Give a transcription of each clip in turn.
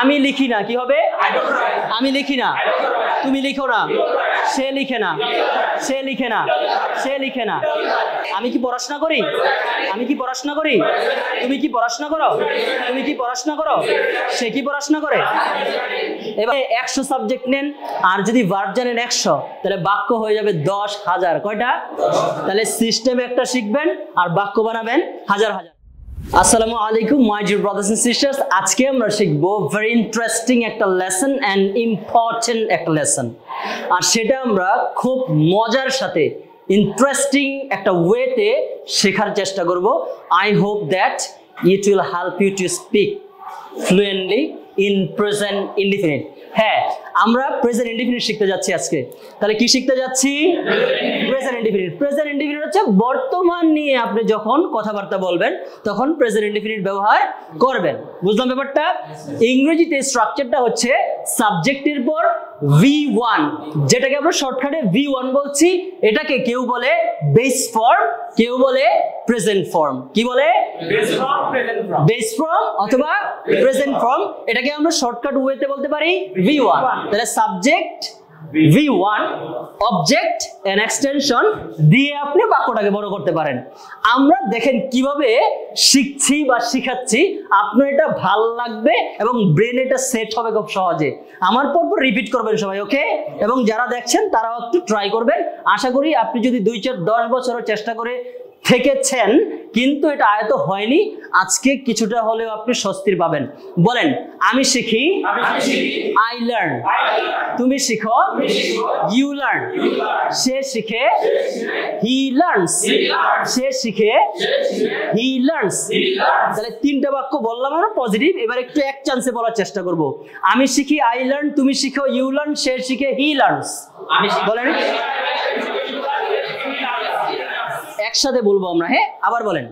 আমি লিখি না কি হবে? আমি লিখি না, তুমি লিখো না, সে লিখে না, সে লিখে না, সে লিখে না। আমি কি পড়াশোনা করি? আমি কি পড়াশোনা করি? তুমি কি পড়াশোনা করো? তুমি কি পড়াশোনা করো? সে কি পড়াশোনা করে? এবার 100 সাবজেক্ট নেন, আর যদি ভার্ব জানেন 100, তাহলে বাক্য হয়ে যাবে 10,000। কয়টা? তাহলে সিস্টেম একটা শিখবেন আর বাক্য বানাবেন হাজার হাজার। আসসালামু আলাইকুম my dear brothers and sisters. আজকে আমরা শিখব ভেরি ইন্টারেস্টিং একটা লেসন এন্ড ইম্পর্টেন্ট একটা লেসন, আর সেটা আমরা খুব মজার সাথে ইন্টারেস্টিং একটা ওয়েতে শেখার চেষ্টা করব। I hope that it will help you to speak fluently in present indefinite. হ্যাঁ, আমরা প্রেজেন্ট ইনডিফিনিট শিখতে যাচ্ছি আজকে। তাহলে কি শিখতে যাচ্ছি? Present indefinite. প্রেজেন্ট ইনডিফিনিট হচ্ছে বর্তমান নিয়ে আপনি যখন কথাবার্তা বলবেন তখন প্রেজেন্ট ইনডিফিনিট ব্যবহার করবেন। বুঝলাম ব্যাপারটা? ইংরেজিতে স্ট্রাকচারটা হচ্ছে সাবজেক্টের পর V1, যেটাকে আমরা শর্টকাটে V1 বলছি। এটাকে কেউ বলে বেস ফর্ম, কেউ বলে প্রেজেন্ট ফর্ম। কি বলে? বেস ফর্ম অথবা প্রেজেন্ট ফর্ম। এটাকে আমরা শর্টকাট ওয়েতে বলতে পারি V1। তাহলে subject V1, object and extension দিয়ে আপনি বাক্যটাকে বড় করতে পারেন। আমরা দেখেন কিভাবে শিখছি বা শিখাচ্ছি, আপনার এটা ভালো লাগবে এবং ব্রেন এটা সেট হবে খুব সহজে। আমার পর রিপিট করবেন সবাই, ওকে? এবং যারা দেখছেন তারাও একটু ট্রাই করবেন। আশা করি আপনি যদি 2-4-10 বছরও চেষ্টা করে থেকেছেন কিন্তু এটা আয়ত্ত হয়নি, আজকে কিছুটা হলেও আপনি স্বস্তির পাবেন। বলেন, আমি শিখি, আই লার্ন। তুমি শিখো, ইউ লার্ন। সে শিখে, হি লার্নস। সে শিখে, হি লার্নস। তাহলে 3টা বাক্য বললাম আমরা পজিটিভ। এবার একটু এক চান্সে বলার চেষ্টা করব। আমি শিখি, আই লার্ন। তুমি শিখো, ইউ লার্ন। সে শিখে, হি লার্নস। বলেন, একসাথে বলবো আমরা। হ্যাঁ, আবার বলেন।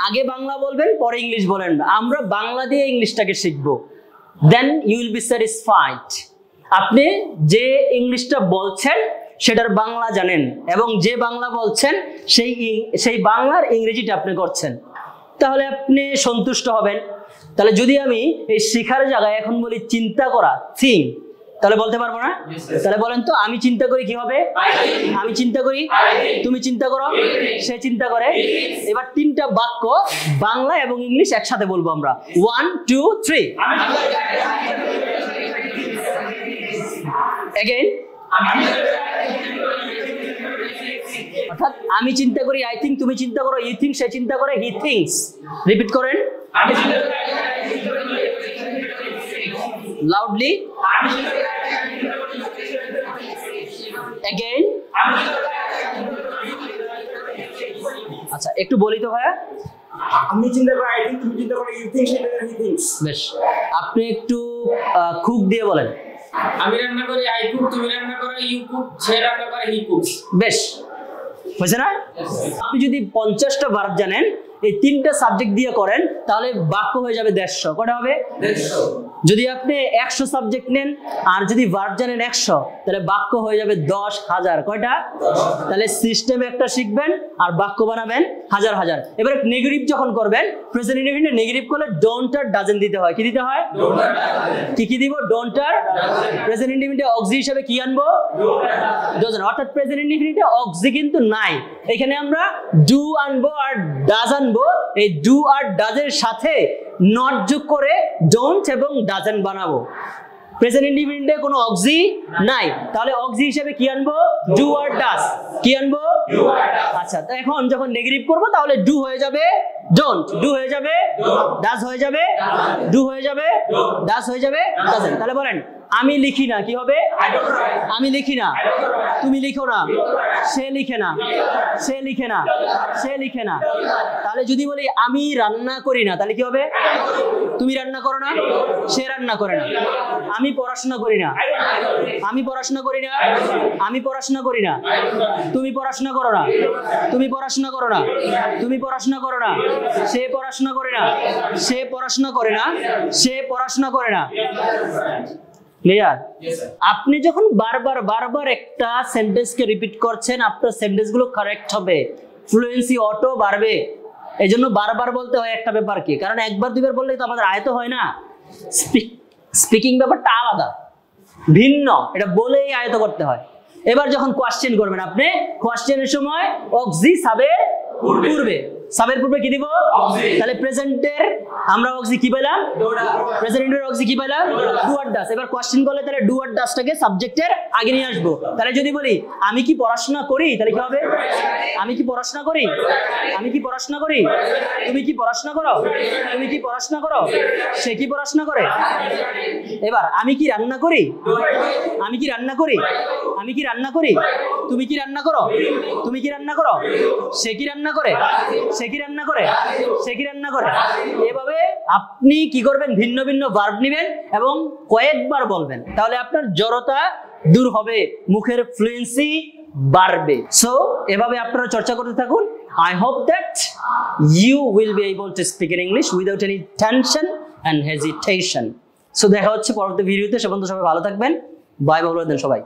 আগে বাংলা বলবেন, পরে ইংলিশ বলেন। আমরা বাংলা দিয়ে ইংলিশটাকে শিখবো, then you will be satisfied. আপনি যে ইংলিশটা বলছেন সেটার বাংলা জানেন, এবং যে বাংলা বলছেন সেই বাংলার ইংরেজিটা আপনি করছেন, তাহলে আপনি সন্তুষ্ট হবেন। তাহলে যদি আমি এই শেখার জায়গায় এখন বলি চিন্তা করা, থিঙ্ক, তাহলে বলতে পারবো না? তাহলে বলেন তো, আমি চিন্তা করি কি হবে? আমি চিন্তা করি, তুমি চিন্তা করো, সে চিন্তা করে। এবার 3টা বাক্য বাংলা এবং ইংলিশ একসাথে বলবো আমরা। 1, 2, 3। এগেইন। অর্থাৎ আমি চিন্তা করি, আই থিঙ্ক। তুমি চিন্তা করো, ইউ থিঙ্ক। সে চিন্তা করে, হি থিঙ্কস। রিপিট করেন লাউডলি। Again. আচ্ছা, একটু বলি তো ভাইয়া। আমি চিন্তা করি, আই থিংক। তুমি চিন্তা করো, ইউ থিংক। সে হি থিংকস। বেশ, আপনি একটু কুক দিয়ে বলেন। আমি রান্না করি, আই কুক। তুমি রান্না করো, ইউ কুক। সে রান্না করে, হি কুকস। বেশ, হয়েছে না? আপনি যদি 50টা ভার্ব জানেন, এই 3টা সাবজেক্ট দিয়ে করেন, তাহলে বাক্য হয়ে যাবে 150। কটা হবে? 150। যদি আপনি 100 সাবজেক্ট নেন আর যদি ভার্ব জানেন 100, তাহলে বাক্য হয়ে যাবে 10,000। কয়টা? তাহলে সিস্টেম একটা শিখবেন আর বাক্য বানাবেন হাজার হাজার। এবারে নেগেটিভ যখন করবেন, প্রেজেন্ট ইনডিফিনিট নেগেটিভ করলে ডোন্ট আর ডাজেন্ট দিতে হয়। কি দিতে হয়? কি দিব? ডোন্ট আর। প্রেজেন্ট ইনডিফিনিটে অক্সি হিসেবে কি আনবো? ডজন্ট। অর্থাৎ প্রেজেন্ট ইনডিফিনিটে অক্সি কিন্তু নাই, এখানে আমরা ডু আনবো আর ডাজ আনবো। এই ডু আর ডাজের সাথে নট যোগ করে ডোন্ট এবং ডাজেন্ট বানাবো। প্রেজেন্ট ইনডিফিনিটে কোনো অক্সি নাই, তাহলে অক্সি হিসেবে কি আনবো? ডু আর ডাজ। কি আনবো? আচ্ছা, তো এখন যখন নেগেটিভ করবো তাহলে ডু হয়ে যাবে ডোন্ট, ডু হয়ে যাবে ডাজ, হয়ে যাবে ডু, হয়ে যাবে ডাজ, হয়ে যাবে ডাজেন্ট। তাহলে বলেন, আমি লিখি না কি হবে? আমি লিখি না, তুমি লিখো না, সে লিখে না, সে লিখে না, সে লিখে না। তাহলে যদি বলি আমি রান্না করি না, তাহলে কি হবে? তুমি রান্না করো না, সে রান্না করে না। আমি পড়াশোনা করি না, আমি পড়াশোনা করি না, আমি পড়াশোনা করি না। তুমি পড়াশোনা করো না, তুমি পড়াশোনা করো না, তুমি পড়াশোনা করো না। সে পড়াশোনা করে না, সে পড়াশোনা করে না, সে পড়াশোনা করে না। ক্লিয়ার? আপনি যখন বারবার বারবার একটা সেন্টেন্সকে রিপিট করছেন, আপনার সেন্টেন্সগুলো কারেক্ট হবে, ফ্লুয়েন্সি অটো বাড়বে। এই জন্য বারবার বলতে হয় একটা ব্যাপার কি, কারণ একবার দুইবার বললেই তো আমাদের আয়ত্ত হয় না। স্পিকিং ব্যাপারটা আলাদা, ভিন্ন, এটা বলেই আয়ত্ত করতে হয়। এবার যখন কোশ্চেন করবেন আপনি, কোশ্চেনের সময় অক্সি সাবের পূর্বে, সাবের পূর্বে কি দিব? তাহলে প্রেজেন্টের আমরা অক্সি কি পেলাম? প্রেজেন্টের অক্সি কি পেলাম? ডু আর ডাজ। এবার কোশ্চেন করলে তাহলে ডু আর ডাজটাকে সাবজেক্টের আগে নিয়ে আসবো। তাহলে যদি বলি আমি কি পড়াশোনা করি, তাহলে কি হবে? আমি কি পড়াশোনা করি? আমি কি পড়াশোনা করি? তুমি কি পড়াশোনা করো? তুমি কি পড়াশোনা করো? সে কি পড়াশোনা করে? এবার আমি কি রান্না করি? আমি কি রান্না করি? আমি কি রান্না করি? তুমি কি রান্না করো? তুমি কি রান্না করো? সে কি রান্না করে? সে কি রান্না করে? সে কি রান্না করে? এভাবে আপনি কি করবেন? ভিন্ন ভিন্ন ভার্ব নেবেন এবং কয়েকবার বলবেন, তাহলে আপনার জড়তা দূর হবে, মুখের ফ্লুয়েন্সি বাড়বে। সো এভাবে আপনারা চর্চা করতে থাকুন। I hope that you will be able to speak in English without any tension and hesitation. So দেখা হচ্ছে পরবর্তী ভিডিওতে। সে পর্যন্ত সবাই ভালো থাকবেন। বাই বাই বলে দেন সবাই।